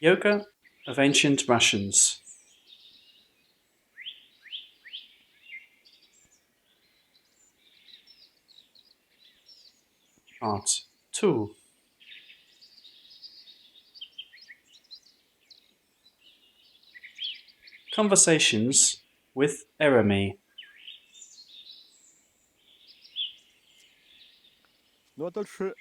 Yoga of Ancient Russians. Part 2. Conversations with Eremi. Ну а дальше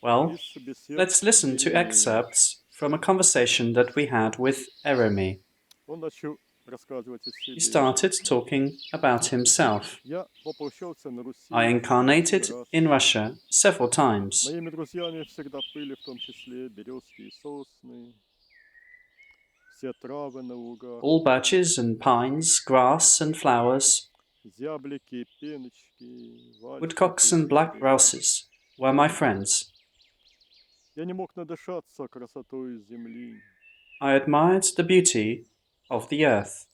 Well, из бесед let's с listen to Еремеем. excerpts from a conversation that we had with Eremi. Он начал рассказывать о He себе. started talking about himself. Я воплощался на I Руси много incarnated раз. in Russia several times. Моими друзьями всегда были в том числе березки и сосны, все травы на лугах, All birches and pines, grass and flowers, зяблики и пеночки, вальшнепы woodcocks и and black цветы. rouses were my friends. Я не мог надышаться красотой земли. I admired the beauty of the earth.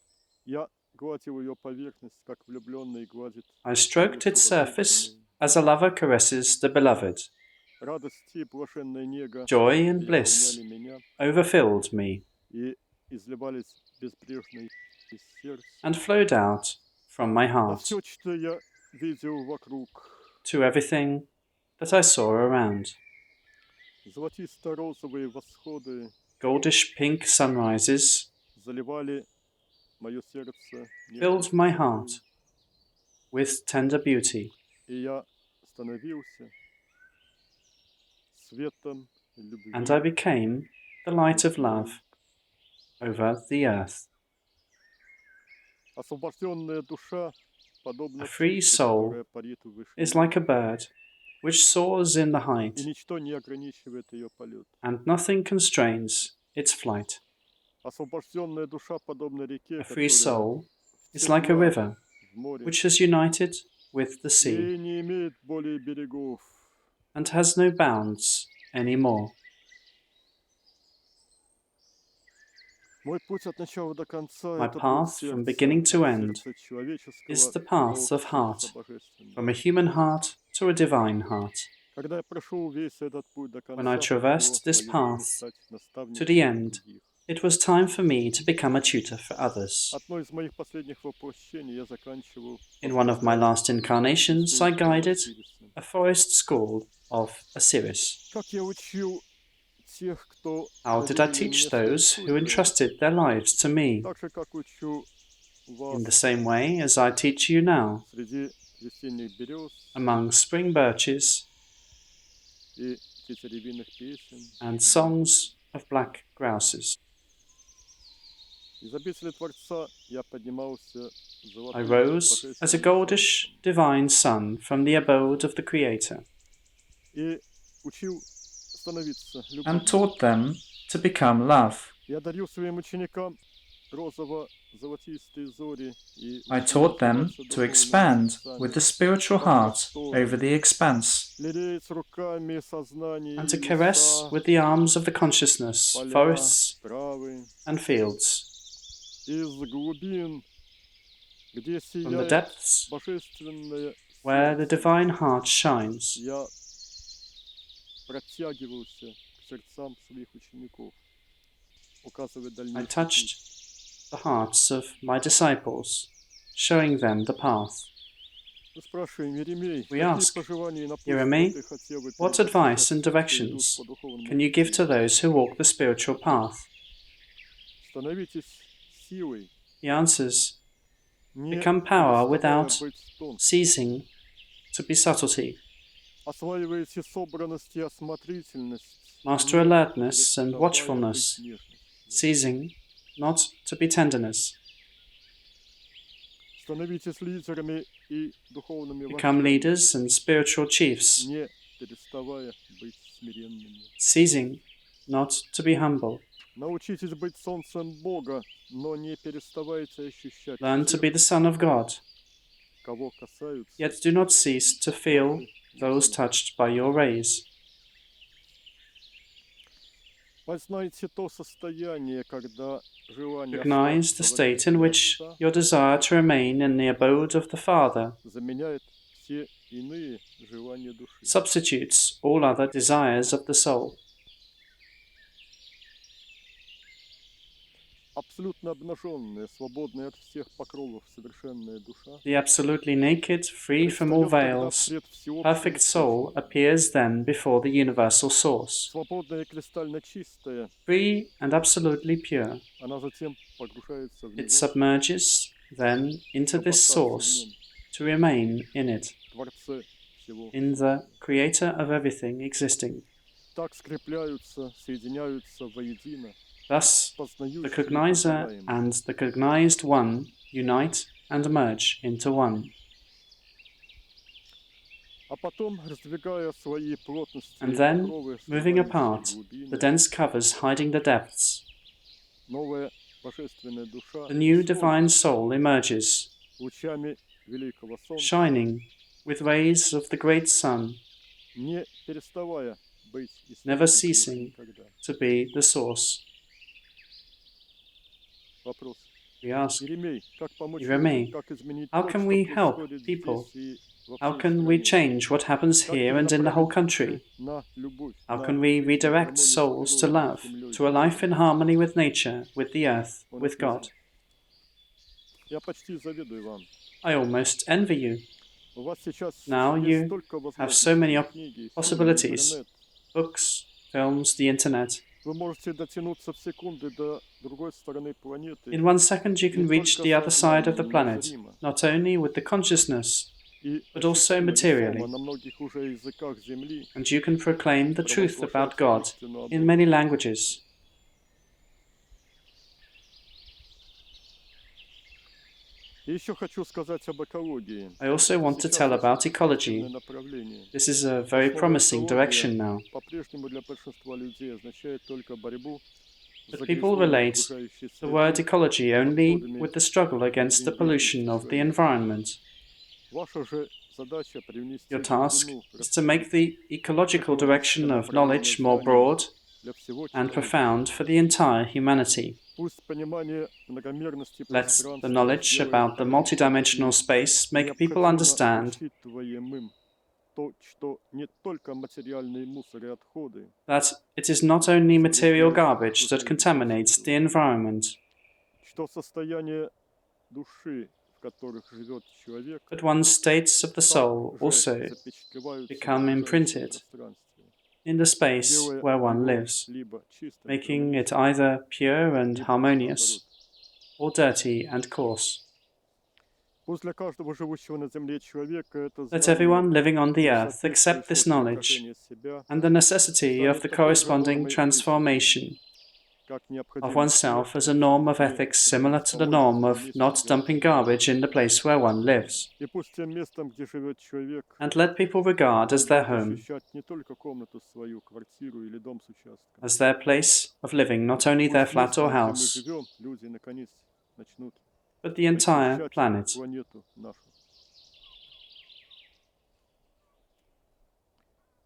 Я гладил ее поверхность, как влюбленный гладит I stroked its девушку surface возлюбленную. as a lover caresses the beloved. Радость и блаженная нега Joy and bliss переполняли меня overfilled me и изливались безбрежно из сердца and flowed out from my на heart все, что я видел вокруг. to everything that I saw around. Золотисто-розовые восходы Goldish pink sunrises заливали мое сердце нежной filled my красотой, heart with tender beauty, и я становился светом and I любви became the light над of землей. love over the earth. Освобожденная душа, A подобна free птице, soul которая парит в is вышине, like a bird which soars in the и height, ничто не ограничивает ее полет. and nothing constrains its flight. Освобожденная душа, подобна реке, A free которая soul is like a втекла river в море which has united with the sea и не имеет более берегов. and has no bounds any more. Мой путь от начала до конца– My это путь path from сердца, beginning to от end сердца is человеческого the до path of сердца heart, божественного. from a human heart to a divine heart. Когда я прошел весь этот путь до When I конца, пришло traversed this мое время path стать to the наставником end, других. it was time for me to become a tutor for others. Одно из моих последних воплощений я заканчивал In one of my last incarnations, I guided Осириса. a forest school of Osiris. Как я учил тех, кто How did I доверили teach мне свои those who судьбы, entrusted their lives to me? так же, как учу вас In the same way as I teach you now, среди весенних берез among spring birches и тетеревиных песен. and songs of black grouses. Из обители Творца я поднимался I золотым rose as a божественным goldish солнцем divine sun from the abode of the Creator и учил становиться and любовью. taught them to become love. Я дарил своим ученикам розово-золотистые зори и I учил taught them упиваться to духовными expand чудесами, with the spiritual как heart просторы, over the expanse лелеять руками сознание and и to caress леса, with the arms of the consciousness поля, forests травы, and fields. из глубин, где From the сияет depths божественное where the сердце, divine heart shines, я протягивался к сердцам своих учеников, указывая I дальнейший touched путь. the hearts of my disciples, showing them the path. Мы спрашиваем, Еремей, We какие ask, пожелания и напутствия Yeremi, ты хотел бы what передать advice and сейчас тем, кто идут directions по духовному can you give пути? to those who walk the spiritual path? Становитесь силой, He answers, не become power переставая without быть тонким. ceasing to be subtlety. Осваивайте собранность и осмотрительность, Master не alertness and переставая быть watchfulness, нежностью. ceasing not to be tenderness. Становитесь лидерами и духовными Become вождями, leaders and spiritual chiefs, не переставая быть смиренными. ceasing not to be humble. Научитесь быть солнцем Бога, но не переставайте ощущать Learn to тех, be the Son of God, кого касаются yet do not cease to feel ваши those лучи. touched by your rays. Познайте то состояние, когда желание Recognize the остаться в state in обители which Отца your desire to remain in the abode of the Father заменяет все иные желания души. substitutes all other desires of the soul. абсолютно обнаженная, свободная от всех покровов совершенная душа The absolutely naked, free from all предстает тогда veils, пред всеобщим perfect soul источником. appears then before the universal source. Свободная и кристально чистая, Free and absolutely pure, она затем погружается в it него, submerges then into чтобы this остаться в source, нем, to remain in it, Творце всего in the сущего. creator of everything existing. Так скрепляются, соединяются воедино, Thus, the познающие и cognizer познаваемые. and the cognized one unite and merge into one. А потом, раздвигая свои плотности And и then, покровы, moving скрывающие apart, the глубины, dense covers hiding the depths, новая божественная душа the new исходит divine soul emerges, лучами великого солнца, shining with rays of the great sun, не переставая быть never источником уже ceasing никогда. to be the source. Вопрос. We ask, Еремей, как помочь людям, Yeremi, как изменить how то, can что we help происходит people? здесь и во How всей can we стране? change what happens Как here and in the whole перенаправить души country? на любовь, How на can we жизнь, на redirect гармонию с souls to природой, love, с землей, to a с life in Богом? harmony with nature, with the earth, Он with ответил, God? я почти завидую вам. I almost envy you. У вас сейчас Now есть you столько have so many возможностей, книги, фильмы, possibilities, интернет. books, films, the internet. Вы можете дотянуться в секунды до другой стороны планеты In 1 second you не can reach только the other side of the сознанием, но planet, зримо. not only with the consciousness, И but also ощутимо, весомо materially, на многих уже языках Земли and you can proclaim the truth провозглашать about God истину о in Боге. many languages. И еще хочу сказать об экологии. I also Это want to сейчас tell about очень перспективное ecology. направление. This is a very Слово promising direction экология now. по-прежнему для большинства людей означает только борьбу с But people загрязнением relate окружающей the word среды, ecology only отходами with the struggle и against the pollution of the недвижимостью. environment. Ваша же задача Your привнести task глубину, is to make раскрыть the ecological экологическое direction of направление knowledge more знаний broad для всего and человечества. profound for the entire humanity. Пусть понимание многомерности Let the пространства knowledge сделает about the человечество multidimensional space make people необходимо understand учитываемым то, что не только материальные мусор и отходы that it is not only material загрязняют garbage that окружающую contaminates the среду, environment, что состояние души, в которых живет человек, but one's states of the soul также also запечатлеваются в become окружающем imprinted пространстве, in the space делая where one его lives, либо чистым, making it гармоничным, either pure and либо наоборот. harmonious or dirty and coarse. Пусть для каждого живущего на земле человека это Let знание everyone living on the и earth accept соответствующее this knowledge преображение себя and the necessity of станет the такой же corresponding нормой этики, transformation как of необходимость не oneself as a norm of не ethics similar садить to the пологи в norm том of месте, not где он dumping живет. garbage in the place where one lives. И пусть тем местом, где живет человек, And let people regard as он their будет home, ощущать не только комнату свою, квартиру или дом с участком. as their place of living, not only their Пусть flat or местом, где мы house, живем, люди наконец начнут but the entire очищать planet. планету нашу.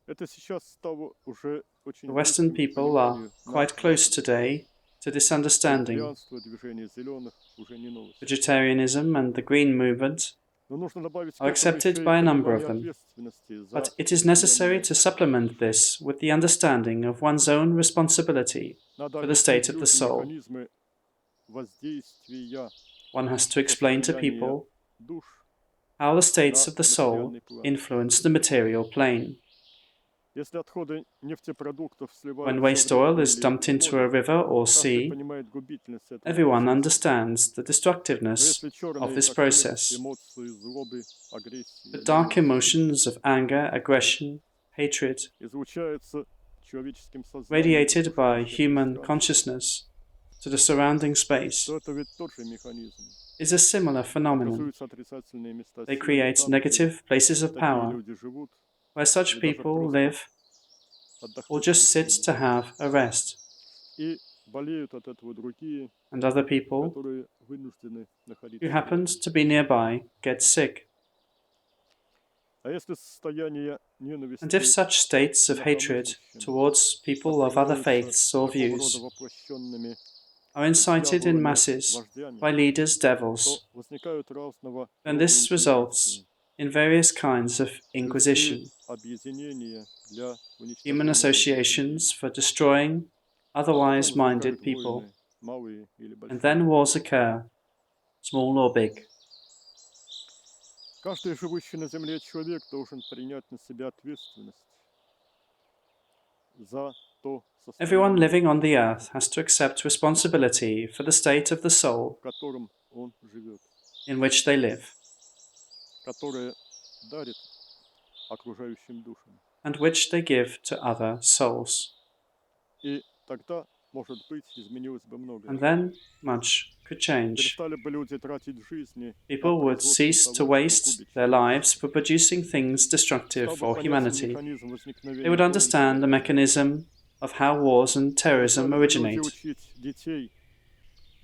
Это сейчас стало уже очень The Western близким к people are пониманию quite нашего close today to this understanding. вегетарианства, движение зеленых уже не новость. Vegetarianism and the green movement Но нужно добавить к are этому accepted еще и by a number of понимание them, ответственности за but it is necessary состояние. to supplement this with the understanding of one's own responsibility Надо for the объяснить state of the людям soul. механизмы воздействия One has to explain to состояния people душ how the states на of the soul материальный план. influence the material plane. Если отходы нефтепродуктов When сливаются в waste oil реку is или dumped в into a море, river or каждый sea, понимает губительность этого everyone процесса. understands the Но destructiveness если of черные, this как смерть, process. эмоции злобы, агрессии, But dark ненависти emotions of anger, aggression, hatred, излучаются человеческим сознанием в radiated by окружающее human пространство, consciousness to the surrounding space, то это ведь тот же механизм. is a similar phenomenon. Образуются отрицательные места They силы, create там, где negative places of такие power, люди живут, where such или даже people просто live or отдохнуть just sit решили. to have a rest, И болеют от этого другие, and other people которые вынуждены находиться who рядом. happened to be nearby get sick. А если состояние And if ненависти such states of hatred towards people of other faiths or такого рода views воплощенными are incited in дьяволами, masses вождями, by leaders, то devils, возникают разного then рода this results инквизиции, in various kinds of людские inquisition, объединения для human уничтожения associations for destroying otherwise Потом minded возникают people, войны, малые или and большие. then wars occur, small or big. Каждый живущий на Земле человек должен принять на себя ответственность за то Everyone состояние, living on the earth has to accept responsibility for the state of the soul в котором он живет, in which they live, которое дарит окружающим душам. and which they give to other souls. И тогда, может быть, изменилось бы многое. And then much could change. Перестали бы люди тратить жизни на People would производство cease to того, что waste губит their человечество. lives for producing things destructive Стал бы for понятен humanity. механизм They возникновения would войн и understand the войн. mechanism of how wars and terrorism Стали бы люди originate. учить детей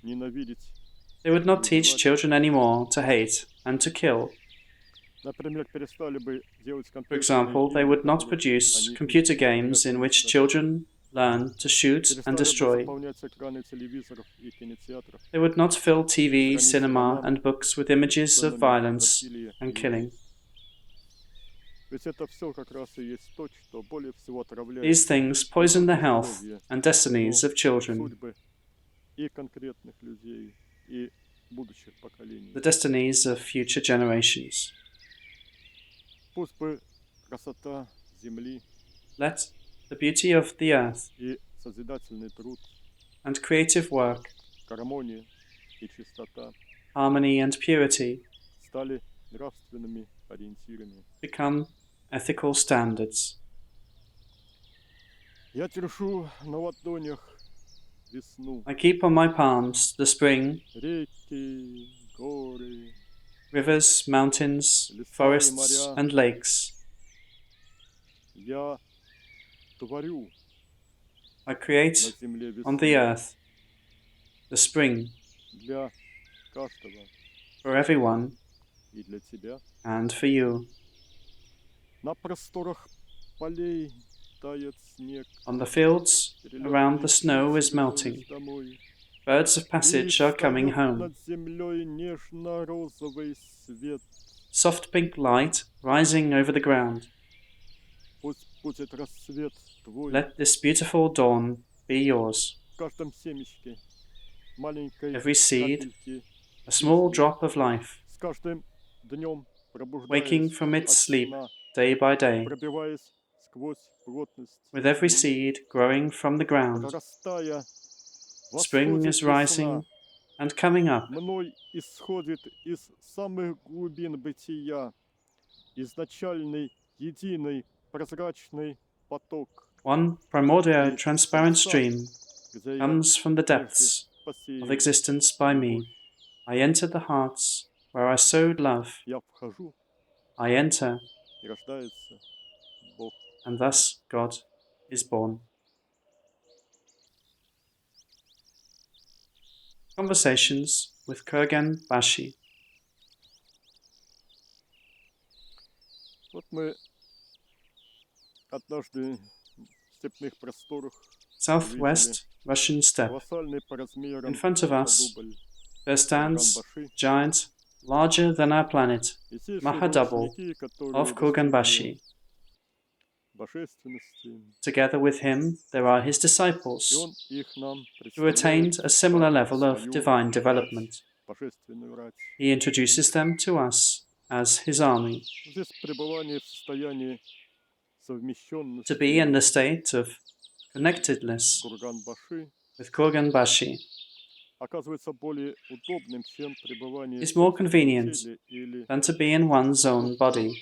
ненавидеть. They would not teach children anymore to hate and to kill. Например, перестали бы делать For компьютерные example, they игры, would в not которых produce они computer учат games in стрелять и which уничтожать. children learn to shoot and Перестали бы destroy. заполнять экраны телевизоров и кинотеатров They would not fill TV, страниц cinema, романов and books with со images of сценами violence насилия and и killing. убийств. Ведь это все как раз и есть то, что более всего отравляет These things не poison the только health здоровье, and но destinies of children, судьбы и конкретных людей, и будущих поколений. the destinies of future generations. Пусть бы красота земли Let the beauty of the earth и созидательный труд, and creative work, гармония и чистота harmony and purity стали нравственными ориентирами. become ethical standards. Я держу на ладонях весну, I keep on my palms the spring, реки, горы, rivers, mountains, forests, and lakes. я творю I на create земле on the весну earth the spring для каждого for everyone и для тебя. and for you. На просторах полей тает снег, On the fields around the snow is melting. домой. Birds of И passage are coming встает home. над землей нежно-розовый свет. Soft pink light rising over the ground. Пусть будет рассвет твой Let this beautiful dawn be yours. в каждом семечке, маленькой Every seed, капельке a small жизни. drop of life, С каждым днем waking пробуждаясь from its от sleep сна, day by day, пробиваясь сквозь плотность with every земли, seed growing from the ground. прорастая, Spring восходит is весна. rising and coming up. Мной исходит из самых глубин бытия изначальный, единый, прозрачный поток, One primordial И transparent сердца, stream где я comes from the прежде depths of посеял existence by me. любовь. I entered the hearts where I sowed love. Я вхожу, I enter, и рождается Бог. and thus God is born. Conversations with Kurgan Bashi. Вот мы однажды в степных просторах Southwest Russian steppe. колоссальный по размерам In front of us, Махадубль, there stands Баши, giant, larger than our planet, и те же его Mahadouble ученики, которые of достигли Kurganbashi. божественности, Together with him, there are his и disciples, он их нам who attained представляет a similar как level of свою divine рать, development. божественную рать. He introduces them to us as his army. Здесь пребывание в состоянии совмещенности To be in the state of connectedness Курган-Баши with Kurganbashi оказывается более удобным, чем пребывание is more в собственном convenient теле или than to be in one's own body.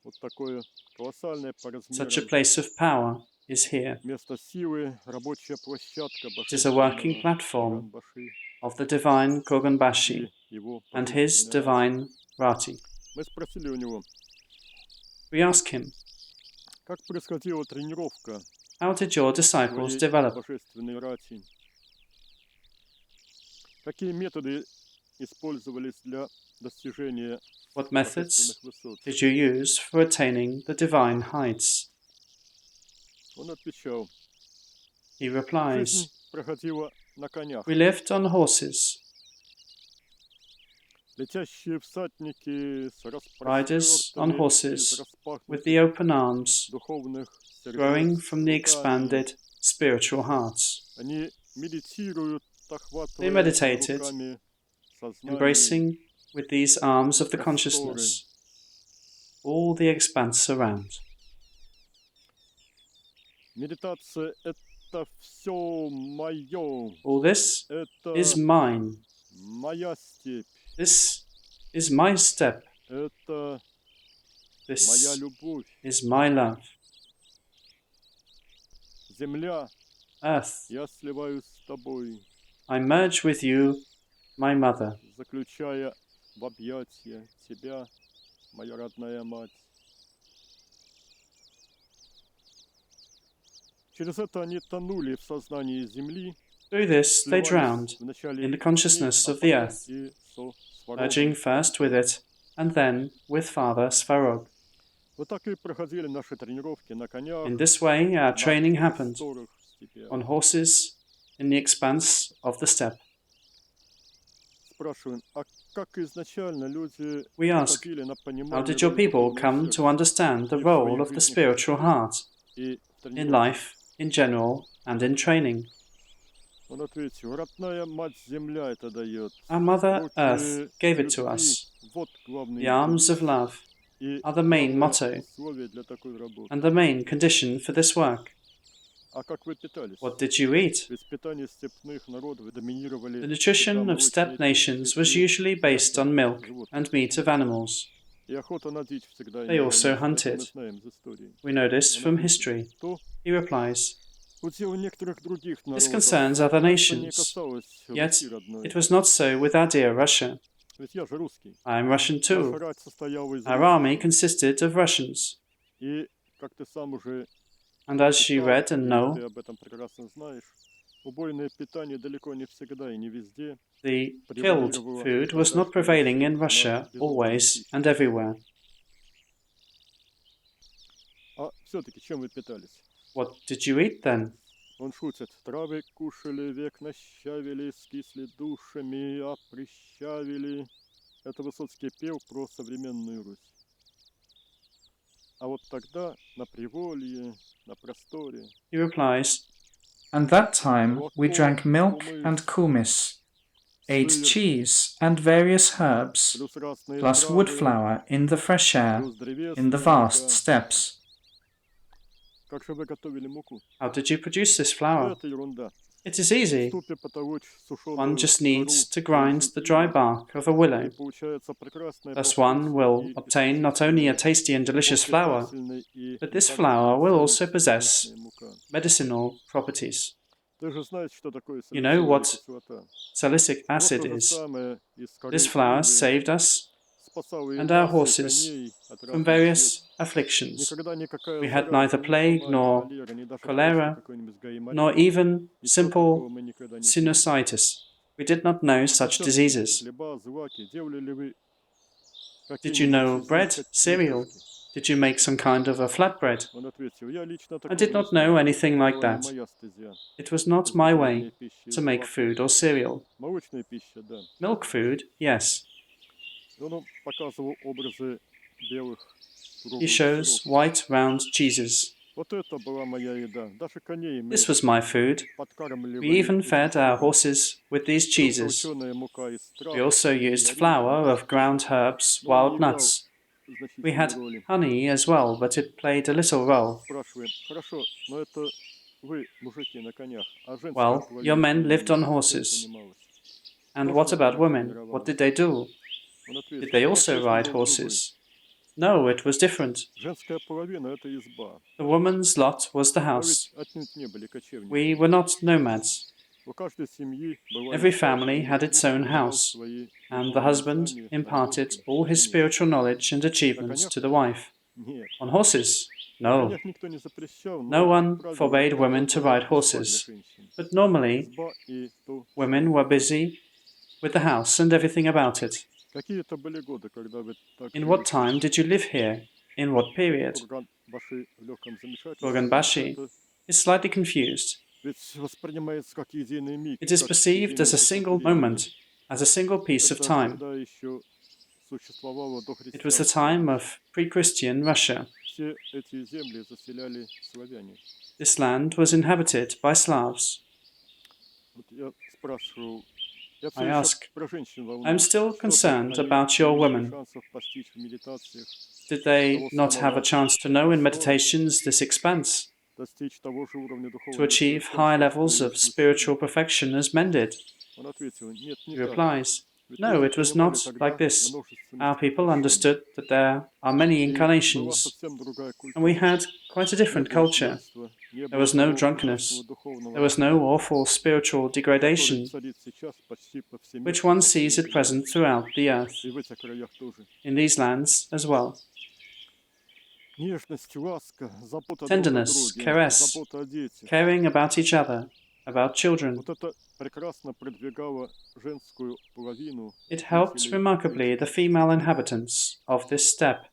вот такое колоссальное по Such a размерам place of power is here. место силы, рабочая площадка It is a working божественного platform Курган-Баши of the divine Kurganbashi и его and his божественной рати. divine Rati. Мы спросили у него, We ask him, как происходила тренировка how did your disciples твоей develop? божественной рати? Какие методы использовались для достижения What methods божественных высот? did you use for attaining the divine heights? Он отвечал, He replies, жизнь проходила на конях. we lived on horses. Летящие всадники с Riders on распростертыми horses из with the распахнутых open arms духовных growing сердец from the руками. expanded spiritual hearts. Они медитируют, They охватывая meditated, руками сознание, embracing with these arms of the просторы. consciousness all the expanse around. Медитация — это все мое, All this is это mine. моя степь, This is my step. это моя This любовь. is my love. Земля, Earth, я сливаюсь с тобой, I merge with you, my mother. заключая в объятия тебя, моя родная мать. Через это они тонули в сознании земли, Through this, they drowned сливались вначале in the с ней, consciousness а of the потом earth, и со merging Сварогом. first with it and then with Father Svarog. Вот так и проходили наши тренировки на конях, In this way, our на training happened просторах степях. on horses in the expanse of the steppe. Спрашиваем, а как изначально люди We ask, приходили на how понимание did your роли people духовного come to сердца understand the и в своей role of the жизни spiritual как heart и в in тренировках? life, in general, and in training? Он ответил, родная мать земля это дает. Our Mother Earth Руки gave it to любви, us. вот главный The arms of девиз love и are the main главное motto условие для такой работы. and the main condition for this work. А как вы питались? What did you eat? Ведь питание степных народов доминировали The всегда nutrition of молочные steppe nations was пищи usually и based мясо on milk животных. and meat of animals. И охота на дичь всегда They имела also место. Это hunted. мы знаем из истории. We know this Он from ответил, history. то He replies, удел некоторых других this народов. concerns other Но это не nations, касалось yet Руси родной. it was not so with our dear Russia. Ведь я же русский. I am Russian Наша too. рать состояла из Our army русских. consisted of Russians. И, как ты сам уже And as you читал, read and и know, ты об этом прекрасно знаешь, убойное питание далеко не всегда и не везде the killed превалировало food was тогда, not что prevailing in над Russia безумной always пищей. and everywhere. А все-таки чем вы питались? What did you eat then? Он шутит. Травы кушали, век нащавили, скисли душами, оприщавили. Это Высоцкий пел про современную Русь. А вот тогда на приволье, на просторе, He replies, and that time we drank milk and kumis, ate сыр, cheese and various herbs, плюс разные plus wood травы, flour in the fresh air, плюс in the древесная vast мука. steppes. Как же вы готовили муку? How did you produce this flour? Это ерунда. It is В easy. ступе потолочь One сушеную just кору needs to той grind же the dry ивы, bark of a и willow. получается прекрасная по Thus one вкусу will и obtain not only a tasty and delicious flour, питательной и but this лекарственной flour will also ценности possess известная мука. medicinal properties. Ты же знаешь, что такое You know салициловая what кислота. salicylic Вот acid то же is. самое из коры This flour ивы saved us спасало и and our нас, и horses коней от from разных бед. various afflictions. Никогда никакая We had зараза, neither ни plague чума, ни nor холера, ни даже просто cholera, какой-нибудь nor гайморит. even Ничего такого simple мы никогда не знали. sinusitis. We did not know А such все-таки diseases. хлеба, злаки, делали ли вы Did you какие-нибудь know из bread, них cereal? лепешки? Did you make some kind of a flatbread? Он ответил, я лично I такого did не not know знал. anything Это like была не that. моя стезя. It was not my way Изготовление пищи to из make молока. food or cereal. Молочная пища, да. Milk food, yes. Он показывал образы белых He круглых shows сыров. white round cheeses. Вот это была моя еда. Даже коней мы This was my food. подкармливали We even этими fed our сырами. horses with these Плюс cheeses. толченая мука из трав We also и used орехов. flour of ground herbs, Но он не wild играл nuts. We значительной had роли. honey as well, but it played a little role. Спрашиваем, хорошо, но это вы, мужики, на конях, а женская Well, your половина men lived on племени чем horses. занималась? And Тоже what about она women? What did they do? Он Did ответил, they вопрос also был ride другой. horses? No, it was different. Женская половина – это изба. The woman's lot was the Мы house. ведь отнюдь не были кочевниками. We were not nomads. У каждой семьи была Every изба, family и had its муж own передавал house, свои and the духовные husband знания, imparted наработки all his жене. spiritual knowledge and На achievements конях? to the wife. Нет. On horses? На No. конях никто не запрещал, No но, one как правило, forbade это women to была ride изба для horses, женщин. but normally Изба и то, что women were busy with the house and everything about it. Какие это были годы, когда вы так In жили what здесь? time did you live here? In what period? Курган-Баши в легком замешательстве. Gorganbashi Это is slightly confused. ведь воспринимается как единый миг, It is как perceived единый as a кусок single времени. moment, as a single piece of Это time. тогда еще существовало до It was the христианства. time of pre-Christian Russia. Все эти земли заселяли славяне. This land was inhabited by Slavs. спрашивал, я I все еще ask, про женщин I am волнуюсь. still Что-то concerned они about не your имели women. шансов постичь в медитациях Did they того not have a самого chance to know in простора, meditations this expanse, достичь того же уровня to духовного achieve high совершенства, что levels и of мужчины? spiritual perfection as men did? Он ответил, нет, не He так. replies, Ведь no, люди it was понимали not like тогда this. множественность Our people воплощений. understood that there are many И была incarnations, совсем другая and we культура. had quite a Не different было culture. пьянства, не There было was no того ужасного drunkenness. There духовного was no распада, awful spiritual который degradation, царит сейчас почти which повсеместно one на всей sees at земле. present throughout the earth, И в этих краях тоже. in these lands as well. Нежность, ласка, забота друг о Tenderness, друге, caress, забота о детях. caring about each other, about children. Вот это прекрасно продвигало женскую половину It helped жителей remarkably the этих female степей. inhabitants of this steppe.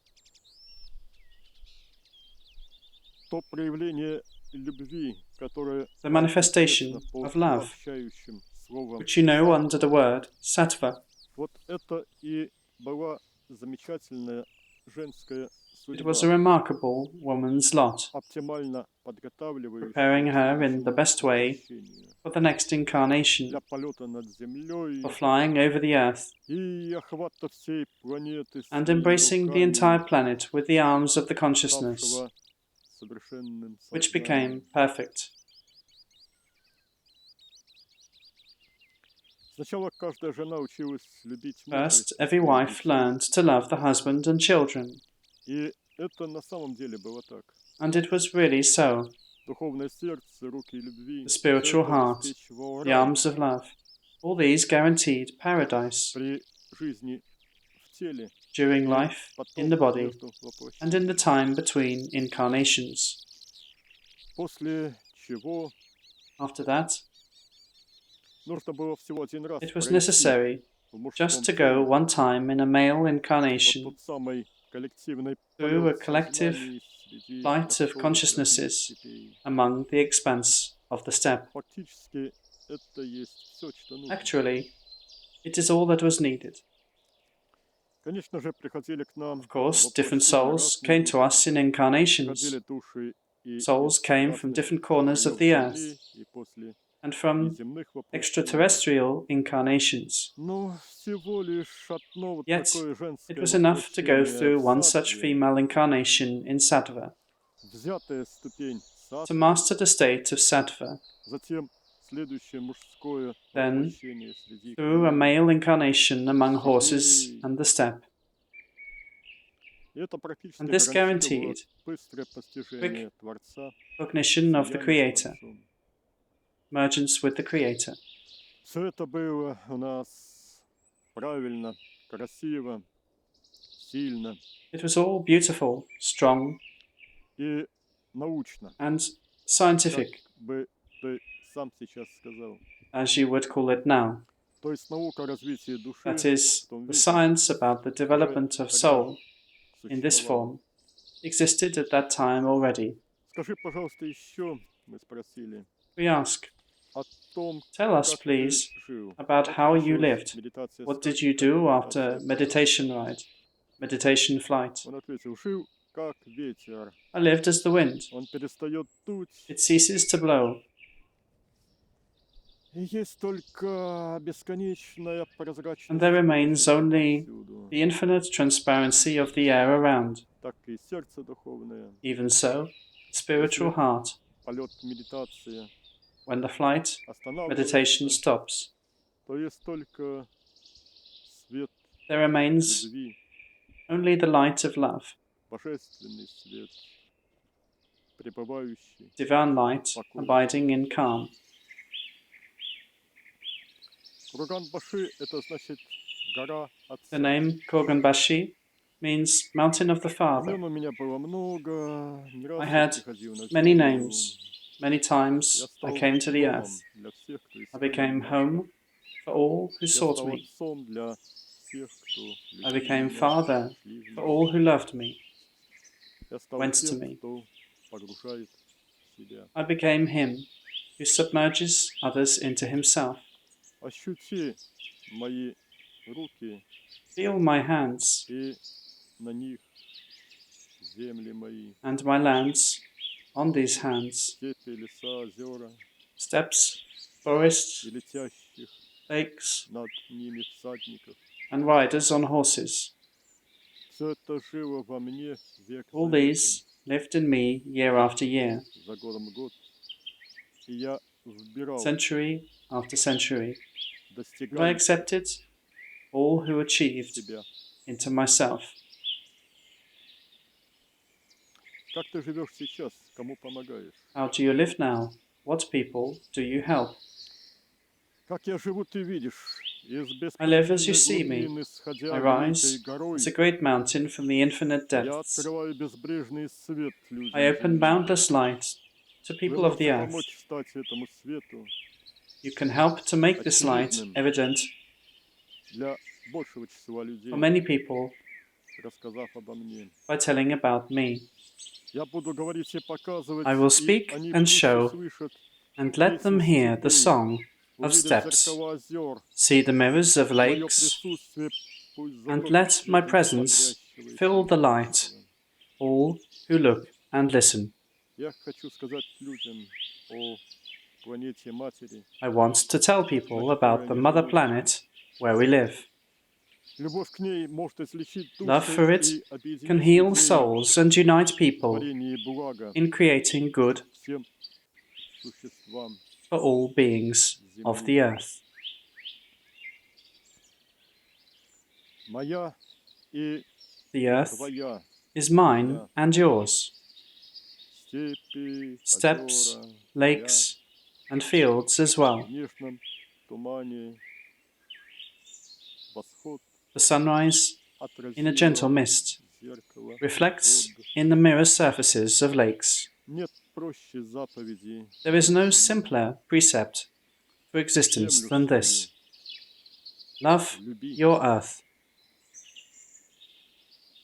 То проявление любви, которое The вам manifestation известно по of love, обобщающим словам which you know under the саттва, word sattva. вот это и была замечательная женская It was a судьба, remarkable woman's lot, оптимально подготавливающая preparing к her in the следующему best way воплощению, for the next incarnation, для полета над землей for flying over the earth и охвата всей планеты and своими embracing the entire руками, planet with the arms of the consciousness, ставшего совершенным which созданием. became perfect. Сначала каждая жена училась любить мужа First, и every спереди wife детей. learned to love the husband and children, И это на самом деле было так. and it was really so. Духовное сердце, руки любви, The все spiritual это heart, обеспечивало the рай arms of love, all these guaranteed paradise при жизни в теле during и life in потом the body между and in the воплощениями. time between incarnations. После чего After that, нужно было всего один раз it was пройти necessary в just мужском to go теле one time in a male вот incarnation тот самый коллективный through полет a collective сознаний среди flight of просторов родных consciousnesses степей. among the expanse of the steppe. Фактически это есть все, что нужно. Actually, it is all that was needed. Конечно же, приходили к нам Of course, different воплощения souls разные came to души, us in incarnations. приходили души и Souls из came from разных different corners of краев the земли, earth и после and from неземных воплощений. extraterrestrial incarnations. Но всего лишь одно вот Yet, такое it женское was enough to go воплощение through в one such саттве, female incarnation in sattva, взятая ступень to саттвы, master the state of sattva, затем следующее мужское then воплощение среди through a коней, male incarnation among horses лошадей. and the steppe. И это And практически this гарантировало guaranteed быстрое quick постижение Творца, recognition of the слияние с Creator, Творцом. mergence with the Creator. Все это было у нас правильно, красиво, сильно It was all beautiful, strong, и научно, and как scientific, бы ты сам сейчас сказал. as you would call it now. То есть наука о развитии души That в is, том the виде science about the уже development of тогда soul in this существовала. form existed at that time already. Скажи, пожалуйста, еще, мы спросили, We ask, о том, tell us, как ты please, жил, about как how you случилась lived. медитация What did старта, you do after медитация полета. meditation ride, meditation flight? Он ответил, жил как ветер. I lived as the wind. Он перестает дуть, It ceases to blow, и есть только бесконечная and прозрачность there remains воздуха only повсюду. the infinite transparency of the air around. Так и сердце духовное. Even so, the spiritual Если heart, полет медитации when the flight, meditation останавливается, stops, то есть только свет there remains любви, only the light of love, божественный свет, пребывающий divine light, в покое. abiding in calm. Курган-Баши – это значит гора The Отца. name Korganbashi means Mountain of the Father. Имен у меня было много, не раз I я had приходил на many землю. names. Many Я times I стал came to the домом earth. для всех, кто I искал became меня. home for all who Я sought стал me. отцом для всех, кто I любил became меня, father шли в for меня. all who loved me. Я стал went to тем, me. кто погружает себя. I became him who submerges others into himself. Ощути мои руки Feel my hands и на них земли мои, and my lands on these hands, степи, леса, озера, steppes, forests, и летящих lakes, над ними всадников. and riders on horses. Все это жило во мне век All за веком, these lived in me year after year, за годом год. И я вбирал, century after century, and I достигал accepted all who achieved себя. into myself. Как ты живешь сейчас? Кому помогаешь? How do you live now? What people do you help? Как я живу, ты видишь. Из I live as you бесконечной see me. глубины, сходя I великой rise горой, as a great mountain from the infinite я depths. открываю безбрежный свет людям I open земли. boundless light to Вы people of the можете earth. помочь стать этому свету You can help to make this light очевидным evident для большего числа людей, for many people рассказав обо мне. by telling about me. Я буду говорить и показывать, I will и speak они and пусть show услышат and let them песнь hear the степей, song of увидят steps, зеркала озер, see the mirrors of мое lakes, присутствие пусть and затопит let my светом presence смотрящего и fill the light, слушающего. all who look and listen. Я хочу сказать людям о планете Матери. I want to tell people about the mother planet where we live. Любовь к ней может излечить Love души for it и can объединить heal людей souls and unite в people творении блага in creating good всем существам for all beings of Земли. the earth. Моя и The earth твоя is mine земля, and yours. степи, Steppes, озера, поля, lakes, and fields as well. в нежном тумане восход The sunrise in a gentle отразило mist зеркало reflects вод. in the mirror surfaces of lakes. Нет проще заповеди There is no земли, simpler precept for existence землю than свою this. Love люби. your earth.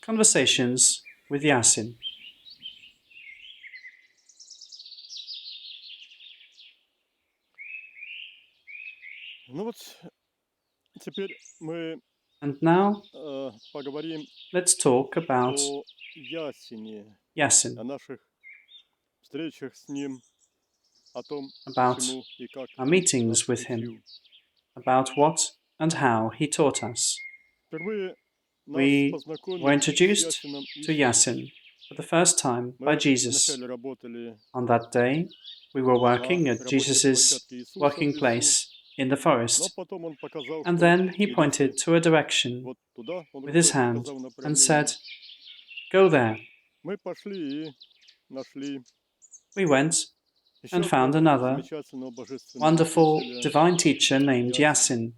Conversations with Yasin. Ну вот теперь мы And now поговорим let's talk about о Ясине, о Yasin, наших встречах с ним, о том, about чему и как our он meetings нас with him, учил. about what and how he taught us. Впервые нас We were познакомили с introduced Ясином to Иисус. Yasin for the first time by Мы Jesus. вначале работали On that day, we were working на at рабочей Jesus' площадке Иисуса в working лесу, place in the но forest, потом он показал, and что then he идите pointed to a direction вот туда, он with his рукой hand показал and направление. said, "Go there." Мы пошли и нашли We went еще and found одного another замечательного божественного wonderful учителя, divine teacher named Ясина. Yasin.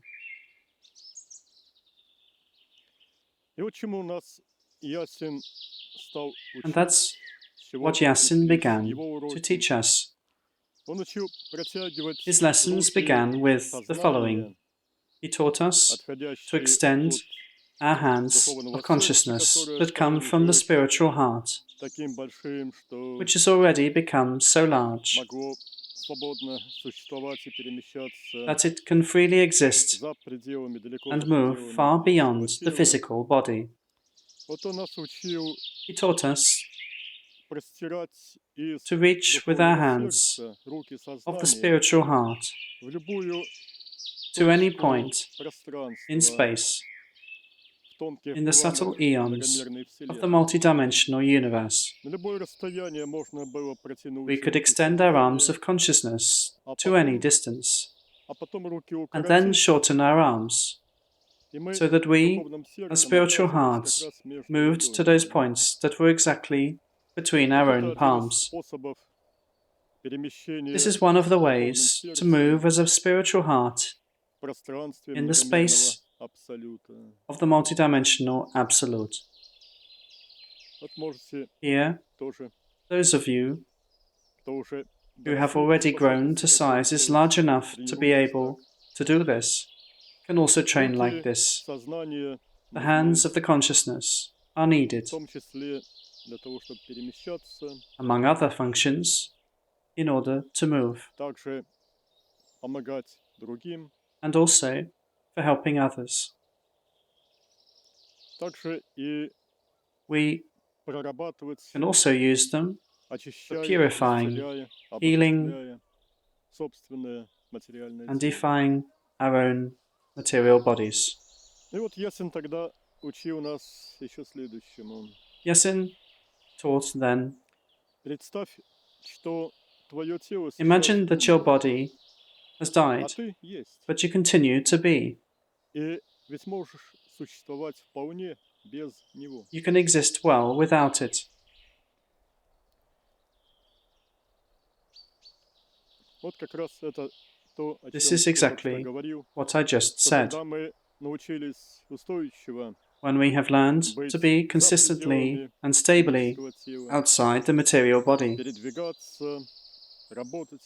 И вот чему нас Ясин стал And учить, that's с чего what Yasin начались began его to уроки. teach us. Он учил протягивать His lessons руки began with the following. сознания, He taught us to отходящие extend от our hands духовного of сердца, consciousness которое that come стало from the уже spiritual heart, таким большим, что which has already become so large могло свободно существовать и перемещаться that it can freely exist за пределами, далеко and за move пределами far физического beyond the тела. physical body. Вот он нас учил He taught us простирать из to reach with our духовного hands сердца руки of the сознания spiritual heart в любую to any точку point in пространства space в тонких in the subtle планах eons многомерной of the Вселенной. multidimensional universe. На любое расстояние можно было We протянуть could руки extend our arms сознания, of consciousness а to any потом, distance руки and then укоротить, shorten our arms и мы so that we, духовным our сердцем spiritual оказывались как hearts, раз между moved to those ладонями. points that were exactly between Вот our это own один из palms. способов This перемещения is one of the духовным ways to сердцем move as a spiritual heart в пространстве in the многомерного space абсолюта. of the multidimensional absolute. Вот можете Here, тоже, those of you кто уже who have достиг already grown to способности такое sizes делать, large enough to be тренируйтесь так. able to do this, can also train like Руки this. сознания The нужны, hands of the consciousness are needed, в том числе для того, чтобы перемещаться, among other functions, in order to move, также помогать другим, and also for helping others. также и We прорабатывать, can also use them for очищая, purifying, исцеляя, healing, обожествляя собственное материальное and тело. defying our own material bodies. И вот Ясен тогда учил нас еще следующему. Yasin taught then, Представь, что твое тело сейчас imagine that your умерло, body has а died, ты есть. but you continue to be. И ведь можешь существовать вполне без него. You can exist well without it. Вот как раз это то, о This чем is я только что exactly говорил, what I just что said. когда мы научились устойчиво When we have learned to быть be за consistently пределами and stably физического тела, outside the material body, передвигаться, работать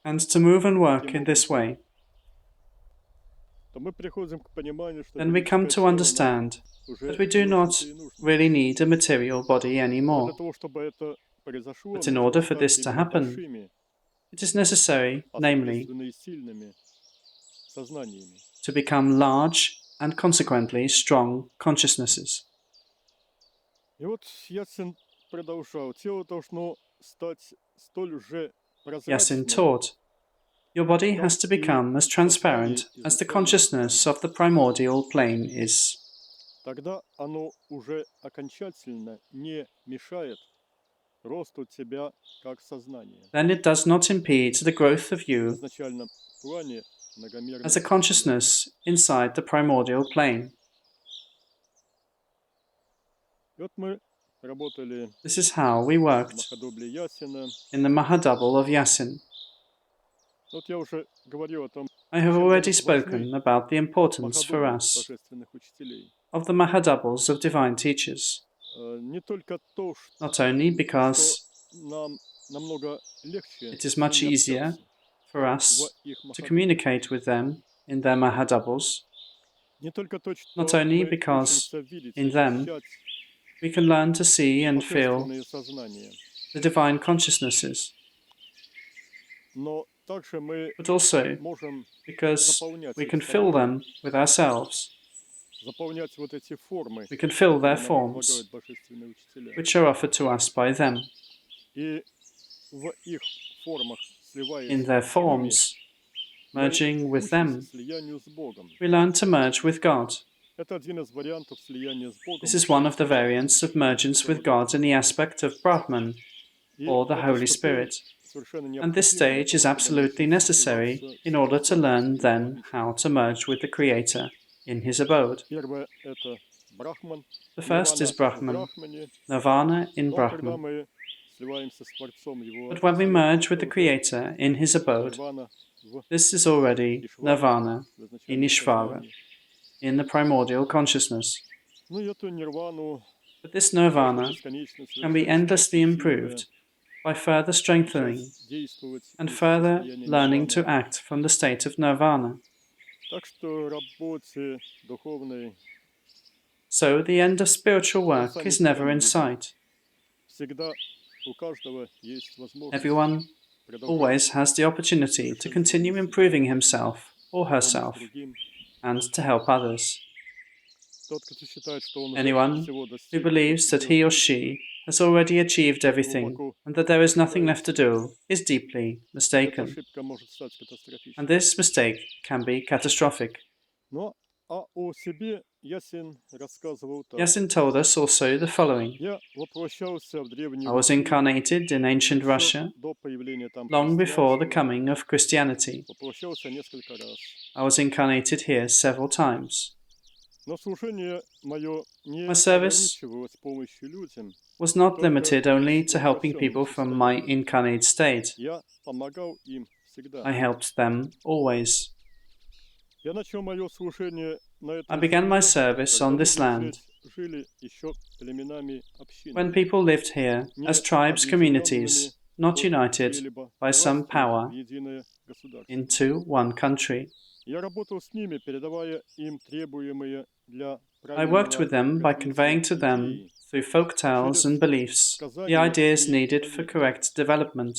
and to move and work таким in this образом, way, то мы приходим к пониманию, что then we come физическое to тело нам understand уже that we do не not очень-то и нужно. really need a material body Но anymore. для того, чтобы это произошло, But in нужно order for стать this to именно happen, большими, it is necessary, а namely, соответственно и сильными сознаниями. to become large and consequently strong consciousnesses. И вот Ясен продолжал. Тело должно стать столь же Yasin прозрачным, taught, your body has как to и become as сознание transparent as the изначального consciousness плана. of the primordial plane is. Тогда оно уже окончательно не мешает росту тебя как сознания Then it does not impede the growth of в you изначальном плане as a многомерной Вселенной. consciousness inside the primordial plane. И вот мы работали This is how we в worked Махадобле Ясена. in the Mahadouble of Yasin. Вот я уже говорил о том, I have чем для already нас важны spoken about the importance for Махадоблы us божественных учителей. of the Mahadoubles of divine teachers, Не только то, not only что because нам намного легче it is с much ними easier общаться for в us их to Махадобле. communicate with them in their Mahadoubles, Не только то, not что only мы because учимся видеть, in them ощущать we can learn to see and feel божественные сознания, the divine consciousnesses, но также мы but also можем because заполнять we их can fill собой, them with ourselves. заполнять вот эти формы, We can fill their которые нам forms, предлагают божественные учителя. which are offered to us by them. И в их формах, сливаясь In their с ними, forms, мы merging with учимся them, слиянию с Богом. we learn to merge with God. Это один из вариантов слияния с Богом This в is one of the аспекте variants of mergence with God in the aspect of Brahman, И or the эта Holy ступень Spirit. совершенно And this необходима для stage is того, чтобы absolutely научиться necessary сливаться in с order to Творцом learn в Его then обители. how to merge with the Creator in His abode. Первое – это Брахман, The first is Нирвана в Brahman, Брахмане. Nirvana in Но когда Brahman. мы сливаемся с Творцом в Его But when we обители, merge with это the уже Creator in His abode, Нирвана в this is already Ишваре, Nirvana в in изначальном Ishvara, сознании. in the primordial consciousness. Ну и эту Нирвану But this можно Nirvana бесконечно can be совершенствовать, endlessly усиливая, improved by further strengthening учась действовать and из further состояния learning Нирваны. to act from the state of Nirvana. Так что работе духовной So the end of spiritual work конца is никогда never не in видно. sight. Всегда у каждого есть возможность Everyone продолжать always has the opportunity to continue совершенствование себя, improving himself or помощь herself другим. and to help others. Тот, кто считает, что он уже Anyone всего who достиг, believes that достижен he or путь, she has already achieved everything глубоко and that there is nothing left to ошибается. do is deeply Эта mistaken, ошибка может стать and катастрофической. this mistake can be catastrophic. Но а о себе Ясин рассказывал так. Yasin told us also the following. Я воплощался в Древней I was Руси incarnated in ancient еще Russia до появления там long before the христианства. coming of Christianity. Воплощался несколько раз. I was incarnated here several times. Но служение мое не My service ограничивалось помощью людям, was not только limited в only to их helping воплощенном people from my состоянии. incarnate state. Я помогал им всегда. I helped them always. Я начал мое служение на I этой began my земле, service когда on this люди land здесь жили еще племенами when общинами, people lived here не as tribes объединенными communities, not под united чьей-либо by some властью power в единое государство. into one country. Я работал с ними, передавая им требуемые для I worked правильного with them by развития conveying to them, идеи through folk tales через and beliefs, the сказания ideas и needed for советы, correct development,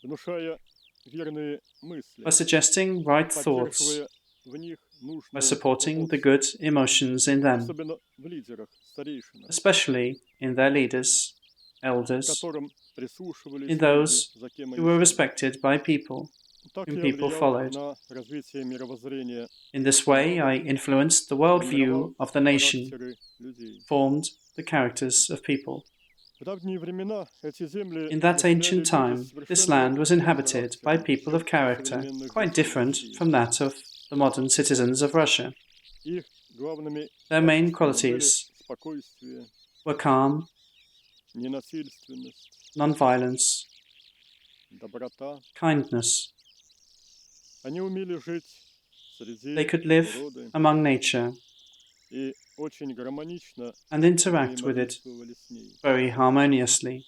внушая верные мысли, by suggesting right thoughts, поддерживая в них by нужные supporting the эмоции, good emotions in them, особенно в лидерах, старейшинах, especially in their leaders, к elders, которым прислушивались in люди, those за кем who они were служат. respected by people, Так whom я people влиял followed. на развитие мировоззрения In this way, I influenced the worldview формировал of the nation, характеры людей. formed the characters of people. В давние времена эти земли In that населяли ancient люди time, this совершенно land was иным inhabited by характером, people of чем у character современных quite жителей different России. from that of the modern citizens of Russia. Их главными Their main качествами были qualities спокойствие, were calm, ненасильственность, nonviolence, доброта. kindness. Они умели жить They среди could live природы among nature и очень гармонично and interact with it взаимодействовали с ней. very harmoniously.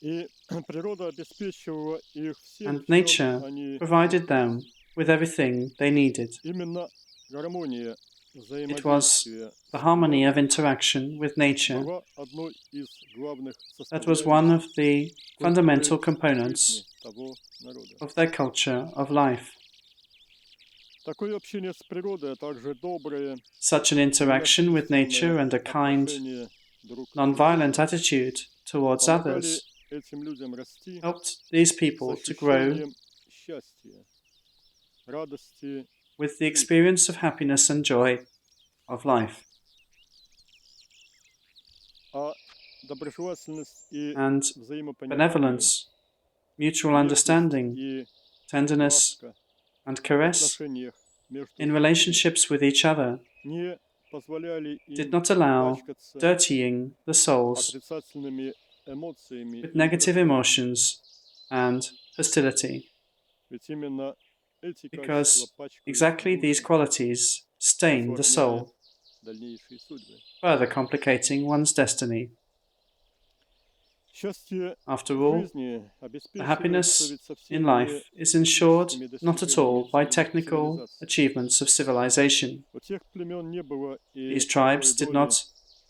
И природа обеспечивала их всем, And в чем nature они provided them нуждались. with everything they needed. Именно гармония It was взаимодействия the с harmony of природой interaction with nature была одной из главных that was one of составляющих the культуры fundamental жизни components того народа. of their culture of life. Такое общение с природой, а также доброе, Such an interaction with nature ненасильственное and a kind, отношение друг к nonviolent другу attitude towards помогали others этим людям расти helped these с people to grow ощущением счастья, радости with the жизни. experience of happiness and joy of life. А доброжелательность и And взаимопонимание, benevolence, mutual нежность understanding, и tenderness, ласка and в caress отношениях между in людьми relationships with each other не позволяли did им not allow пачкаться dirtying the souls отрицательными эмоциями with и negative враждой. emotions and hostility, Ведь именно эти качества because пачкают exactly these души, qualities stain the осложняя soul, дальнейшие судьбы. further complicating one's destiny. Счастье After в all, жизни the обеспечивается happiness ведь совсем in не life is ensured физическими not at all достижениями by technical цивилизации. achievements of civilization. У тех племен не было и These tribes малой did доли not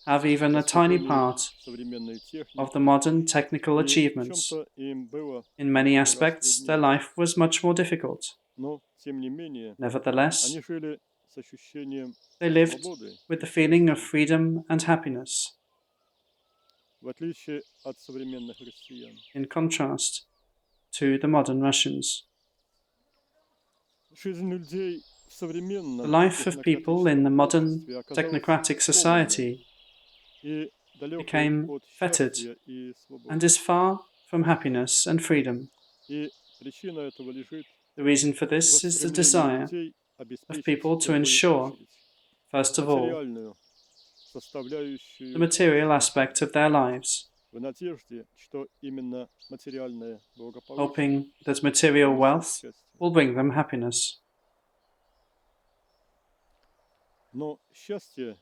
have even a tiny достижений part современной of the техники, modern technical и в achievements. чем-то им было In many гораздо aspects, their труднее. life was much more difficult. Но, тем не менее, Nevertheless, они жили с ощущением they lived свободы with и the feeling of счастья, freedom and happiness, в отличие от современных россиян. in contrast to the modern Russians. Жизнь людей в The современном life of people in the технократическом modern обществе оказалась technocratic скованной society и далекой became от fettered счастья и and свободы. is far from happiness and freedom. И причина этого лежит The reason for в this is the стремлении desire людей of обеспечить people в to первую ensure, очередь first of all, материальную the составляющую material жизни, aspect of their lives, в надежде, что именно материальное благополучие hoping that material принесет wealth счастье. will bring them happiness. Но счастье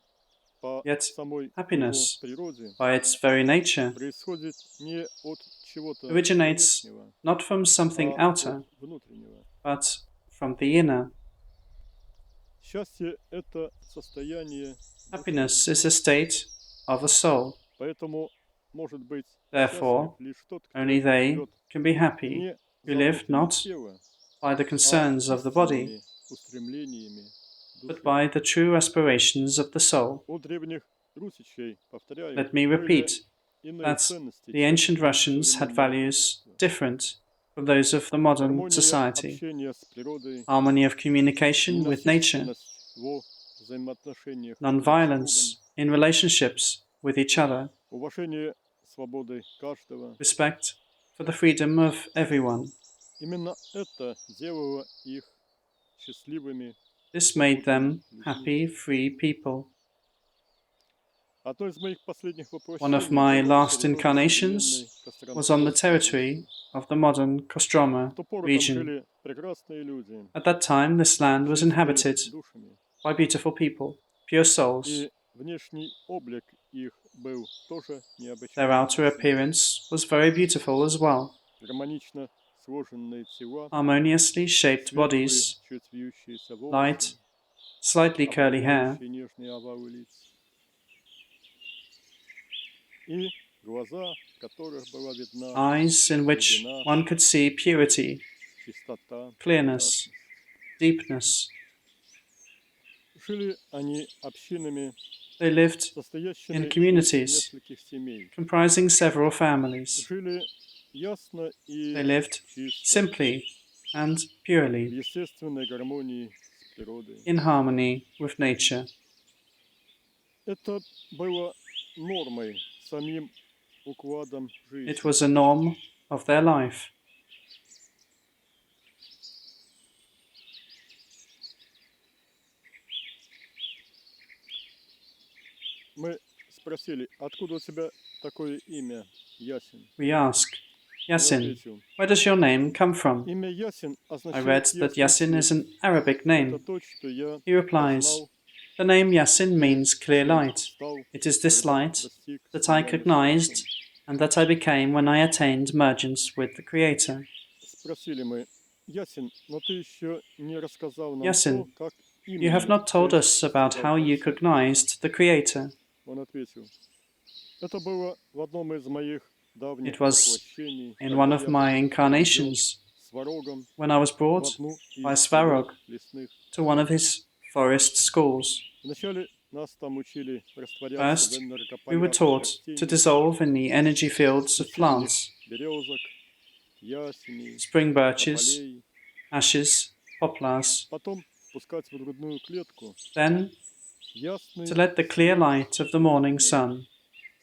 по Yet самой его happiness, природе by its very nature, происходит не от чего-то originates внешнего, not from something а от outer, внутреннего. but from the inner. Счастье – это состояние души. Happiness is a state of a soul. Поэтому может быть счастлив Therefore, лишь тот, кто only they живет can be happy не who live заботами not тела, by the а concerns of the body, истинными устремлениями but души. by the true aspirations of the soul. У древних русичей, повторяю, Let me были repeat иные that ценности, the чем ancient у Russians had современного values общества. different from those of the modern Гармония society. общения с природой, Harmony of communication with nature, ненасильственность во взаимоотношениях друг с другом, non-violence in relationships with each other, уважение свободы каждого. respect for the freedom of everyone. Именно это делало их счастливыми, This made them свободными людьми. happy, free people. Одно из моих последних One of воплощений my было на last территории incarnations современной was on the Костромской territory области. of the modern Kostroma В ту пору там region. жили прекрасные люди, At that time, this land was чистые inhabited душами, by beautiful people, pure souls. и внешний облик их был тоже Their необычайно outer красив. appearance was very beautiful as well. Гармонично сложенные тела, Harmoniously shaped светлые, bodies, чуть вьющиеся light, волосы, slightly curly hair, обрамляющие нежные овалы лиц. И глаза, в которых была видна eyes in which глубина, one could see purity, чистота, clearness, ясность. deepness. Жили они общинами, They lived состоящими in из communities нескольких семей. comprising several families. Жили ясно и They lived чисто, simply and в purely, естественной гармонии с природой. in harmony with nature. Это было нормой, самим укладом жизни. It was a norm of their life. Мы спросили, откуда у тебя такое имя, Ясин? We ask, Он Yasin, ответил, where does your name come from? имя Ясин I read означает that ясный Yasin is свет. an Arabic Это name. то, что я He replies, познал, the name Yasin means clear чем light. стал, It is this когда light достиг that I слияния с cognized Творцом. and that I became when I attained mergence with the Creator. Спросили мы, Ясин, но ты еще не рассказал нам Yasin, то, как you have именно not told ты us about постигал how you Творца. cognized the Creator. Он ответил, это было в одном из моих давних It was воплощений, in когда one of я my был incarnations, Svarogом when I was в brought одну by из Svarog его лесных. to one of his forest schools. Вначале нас там учили растворяться в First, we were энергополях taught to растений, dissolve in the energy fields of весенних plants, березок, ясеней, spring birches, тополей. ashes, poplars, Потом пускать в грудную клетку then ясный to let the clear свет light of the morning солнышка, sun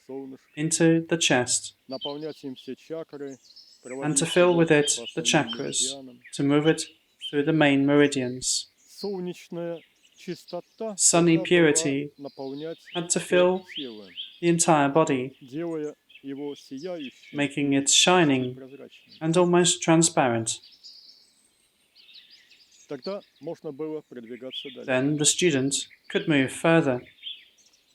солнышко, into the chest, наполнять им все чакры, and to проводить fill его with it по the основным chakras, меридианам. to move it through the main meridians. Солнечная чистота Sunny должна была purity наполнять had to все fill тело, the entire body, делая его сияющим making и it почти shining прозрачным. and almost transparent. Тогда можно было продвигаться дальше. Then the student could move further,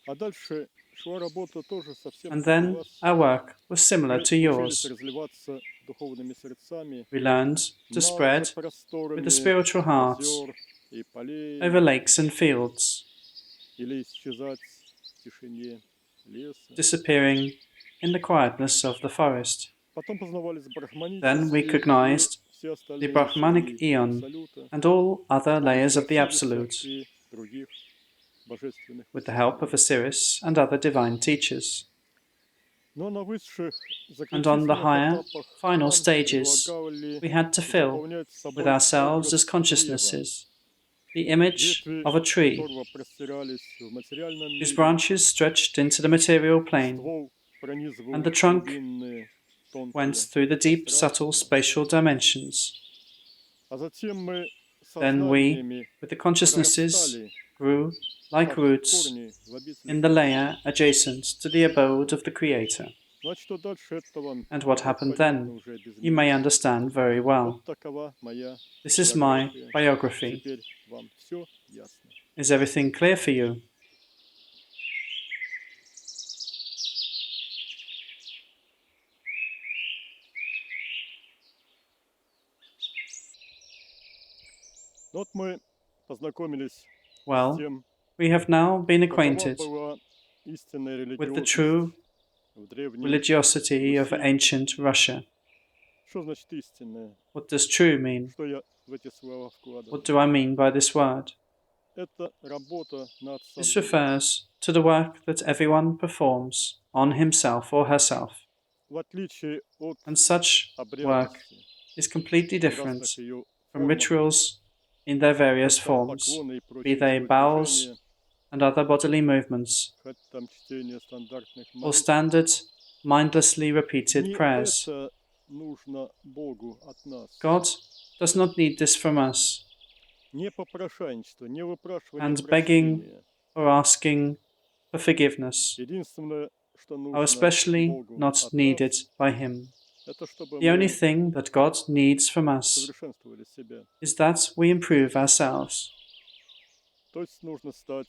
А дальше шла работа тоже совсем and как у then вас. our work was similar Мы to учились yours. разливаться духовными сердцами We learned to над spread with the просторами spiritual hearts озер и полей, over lakes and fields, или исчезать в тишине леса. disappearing in the quietness of the forest. Потом познавались Then we брахманические и cognized все the остальные Brahmanic слои Aeon Абсолюта, and all other с помощью layers of the Осириса Absolute, и других божественных with the help of учителей. Osiris and other divine teachers. Но на высших And on the заключительных higher, этапах final нам stages, предлагали we had to fill заполнять with собой ourselves образ as древа, consciousnesses the image ветви of a tree которого простирались в материальном whose мире, branches stretched into the material plane, ствол пронизывал and the trunk глубинные тонкие went through the deep, subtle пространства. spatial dimensions. А затем мы Then we, сознаниями with the consciousnesses, прорастали, grew like как roots корни в обители in the layer Творца. adjacent to the abode of the Creator. Значит, что дальше этого And what happened понятно then, уже без you may меня. understand very well. Вот такова моя This is my биография. biography. Теперь вам все ясно. Is everything clear for you? Ну вот мы познакомились с Well, тем, we have now been какова acquainted была истинная with the религиозность true в древней religiosity of Руси. ancient Russia. Что значит истинная? What does true mean? Что я в эти слова вкладываю? What do I mean by this word? Это работа над This собой. refers to the work that everyone performs on himself or herself, В отличие от and such work обрядности is completely в different разных ее from формах, rituals in their various хоть там forms, поклоны и be прочие they bows телодвижения, and other bodily movements, хоть там чтение стандартных or молитв. standard, mindlessly repeated Не prayers. это нужно Богу от нас. God does not need this from us, Не попрошайничество, не выпрашивание and begging прощения. or asking for forgiveness Единственное, что are нужно especially Богу not от needed нас, by Him. это чтобы The only мы thing that God needs from us совершенствовали себя. is that we improve ourselves. То есть нужно стать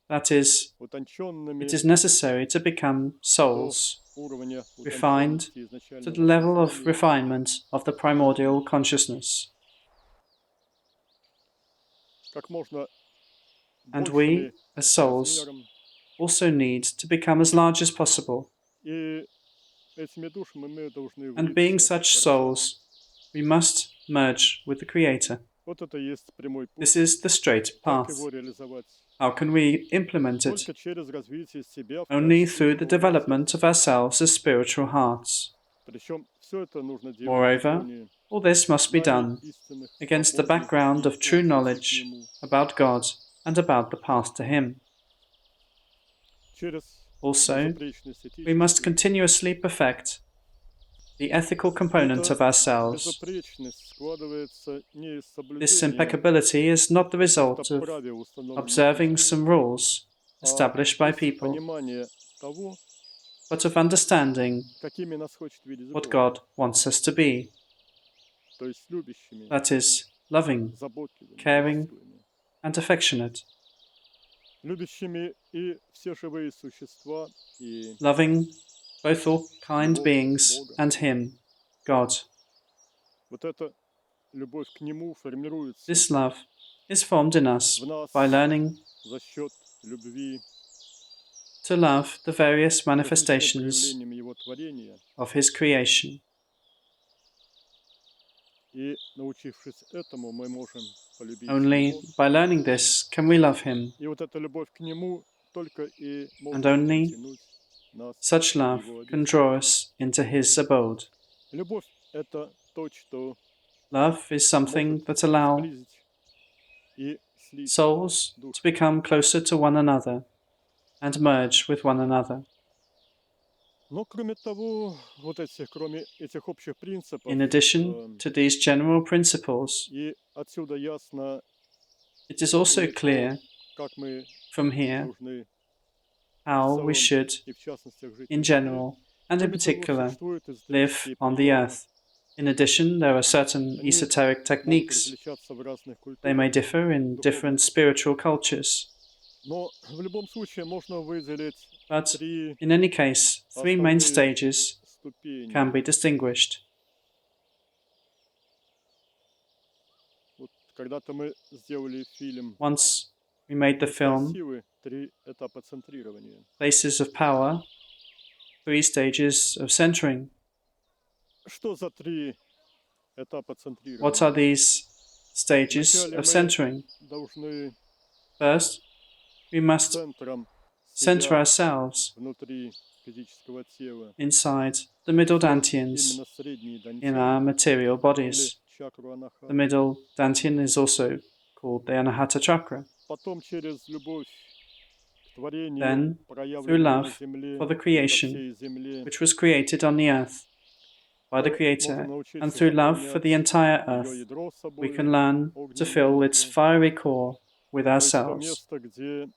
That is, утонченными it is necessary to become до souls, уровня refined утонченности to the изначального level of сознания, refinement of the primordial consciousness. как можно And большими we, as souls, размером. also need to become as large as possible. И этими душами мы должны And being влиться в such Творца. souls, we must merge with the Creator. Вот это и есть прямой путь. This is the straight Как path. его реализовать? How can we implement it? Только через развитие себя в Only качестве through the духовного development сердца. of ourselves as spiritual hearts. Причем все это нужно делать в Moreover, гармонии All this must be знания done истинных о against the Боге background и of true подлинности к knowledge Нему about God and about the path to Him. через Also, безупречность we must этическую. continuously perfect the ethical component Эта of ourselves. безупречность складывается не из This соблюдения impeccability is not the каких-то result of правил, установленных observing людьми, some rules а established by из people, понимания того, but of understanding какими нас хочет видеть what Бог, God wants us to be, то есть любящими, that is, loving, заботливыми, caring, ласковыми, and affectionate, любящими и все живые существа, и loving both all kind его, beings Бога. and Him, God. Вот эта любовь к Нему формируется This love is formed in us в нас by learning за счет любви to love the various к различным manifestations проявлениям Его творения. of His creation. И научившись этому, мы можем полюбить Only Его. by learning this can we love Him, И вот эта любовь к Нему только и and может only притянуть нас such в love Его can обитель. draw us into His abode. Любовь – это то, что Love is something может that allows сблизить и слить souls to души. become closer to one another and merge with one another. Но кроме того, кроме этих общих принципов, In addition to these general principles, и отсюда ясно it is also и то, clear как мы from here должны в how we целом should, и в частностях жить in на земле. general and in Кроме того, particular, существуют эзотерические live on the приемы. earth. In addition, there are certain Они esoteric могут techniques. различаться в разных They may культурах differ in different духовных. spiritual cultures. Но в любом случае можно выделить But три in any case, three main основные stages ступени. can be distinguished. Вот когда-то мы сделали фильм Once we made the «Места film силы», три этапа центрирования. Places of Power, 3 stages of centering. Что за три этапа What are центрирования? these stages Вначале of мы centering? должны First, we must центром center себя ourselves внутри физического тела inside the middle сделать dantians именно средний in our дантян material или bodies. чакру The анахата. middle dantian is also called the Anahata chakra. Потом через любовь к творению, Then, through проявленному на love земле, for the по creation, всей земле, which was created on the earth by the мы можем Creator, научиться and through love for заполнять the entire ее earth, ядро we собой, can learn to огненную fill its энергию. fiery core with То есть то ourselves. место, где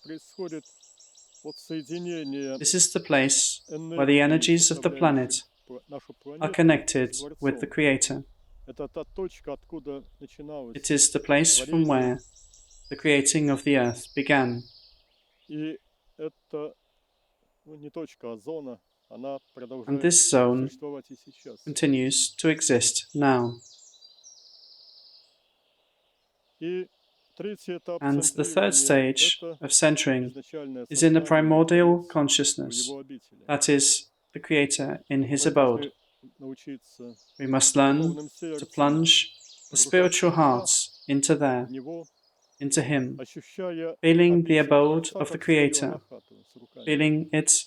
происходит соединение This is the place where the энергий, energies of the planet составляющих нашу are планету, connected с with the Творцом. Creator. Это та точка, откуда начиналось It is the place from творение, where the creating of the earth began. и это не точка, а зона, она And продолжает this zone существовать и сейчас. continues to exist now. И третий этап And the third центрирования – stage это of centering изначальное is in the сознание primordial Творец в consciousness, его обители. that is, the Creator in His Мы abode. должны научиться We must learn духовным to сердцем plunge the spiritual hearts into there, в него, into Him, ощущая feeling the обитель abode Творца of the как свою Creator, анахату с руками. feeling it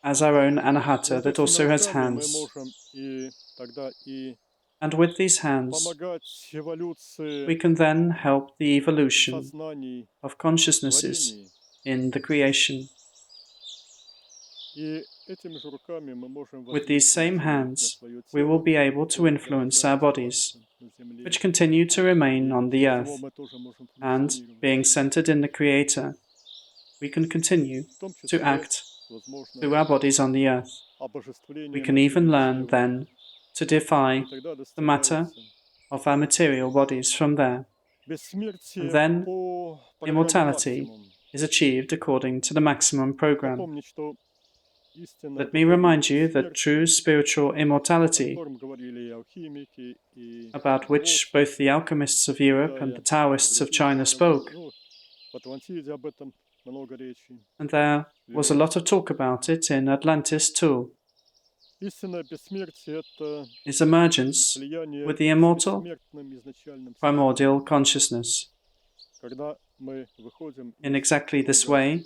as our own И anahata вот that этими also has руками мы hands. можем и тогда и And with these hands, помогать эволюции we can then help the evolution сознаний of в consciousnesses творении. in the creation. И этими же руками мы можем With these same воздействовать на hands, свое we will тело, be able to которое influence продолжает our bodies, оставаться на земле. which continue to remain И on the через earth, него мы тоже можем and, функционировать. being centered in the Creator, we can continue В том to числе, act возможно, through our bodies on the earth. We обожествление can even материи learn тела. then to defy И тогда the matter достигается of our material bodies from there, and бессмертие then по программе immortality максимум. is achieved according to the maximum program. Напомнить, что истинное Let me духовное remind you that бессмертие, true spiritual о immortality, котором говорили и алхимики, и about which both the alchemists of Europe and the Taoists of China spoke, ну, в Атлантиде об этом много речи. and there was a lot of talk about it in Atlantis too, Истинное бессмертие – это is emergence слияние with the с immortal бессмертным изначальным primordial состоянием. consciousness. Когда мы выходим In из exactly this круга way,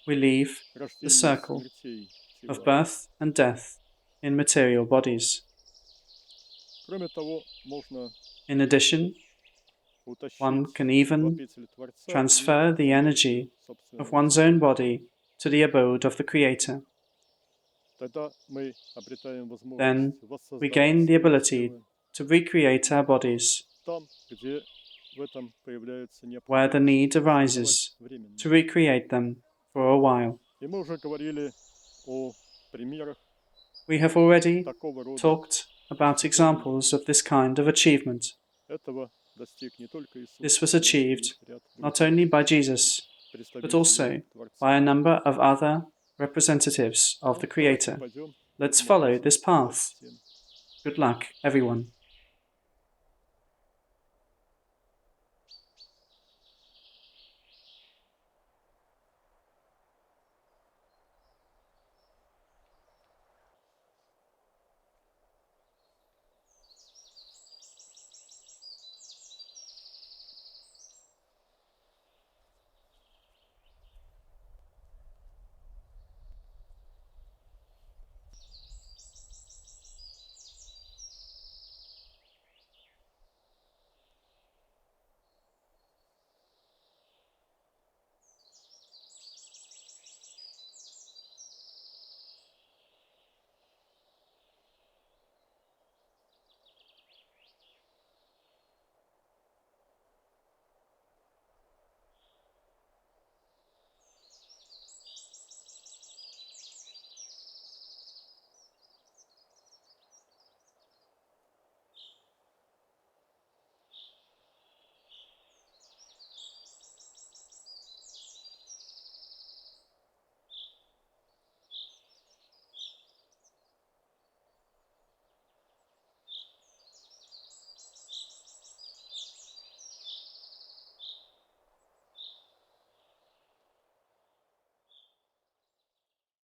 we leave the рождения и circle смертей of тела birth and death in material bodies. Кроме того, можно In addition, one утащить can в even обитель Творца transfer и the energy of собственного one's тела. own body to the abode of the Creator. Тогда мы обретаем Then возможность we воссоздавать gain the свои ability тела to recreate our bodies там, где в этом появляется where the необходимость need создавать arises временно. to recreate them for a while. И мы уже говорили о примерах We have already такого рода talked about достижений. examples of this kind of achievement. Этого достиг не только Иисус, This was но и achieved ряд not других only by Jesus, but представителей also Творца. by a number of other representatives of the Давайте Creator. пойдем Let's этому follow пути this path. вместе. Good luck, everyone.